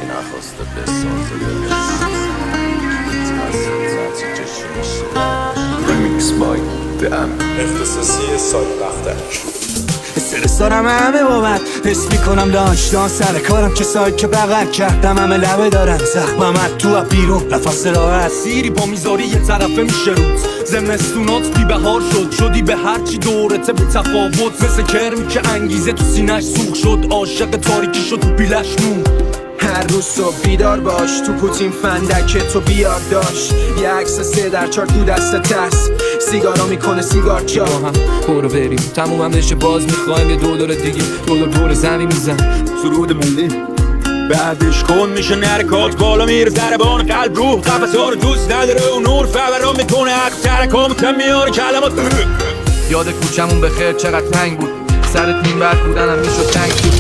هیچکی نخواسته بسازه Remix by The Am اختصاصی سال وقته استرس دارم همه بابت حس میکنم داشتان سر کارم کسایی که بغل کردم همه لبه دارن زخمم از تو و بیرون نفس راحت سیری با میذاری یه طرفه میشه روز زمستونات بی بهار شدی به هرچی دورته بی تفاوت مثل کرمی که انگیزه تو سینش سوخ شد عاشق تاریکی شد تو بیلش نون هر روز صبح بیدار باش تو پوتین فندک تو بیار داشت یه عکس 3x4 تو دست هست سیگارا میکنه سیگار جا با هم برو بریم تموم نشه باز میخوایم یه $2 دیگه دور زمین میزن سرود ملی بعدش کن میشه نرکات بالا میره ضربان قلب روح قفصا رو دوست نداره و نور فوران میکنه عقل ترکام کم میاره کلمات یاد کوچمون بخیر چقدر تنگ بود سرت نیم برد بودنم میشد تنگ بود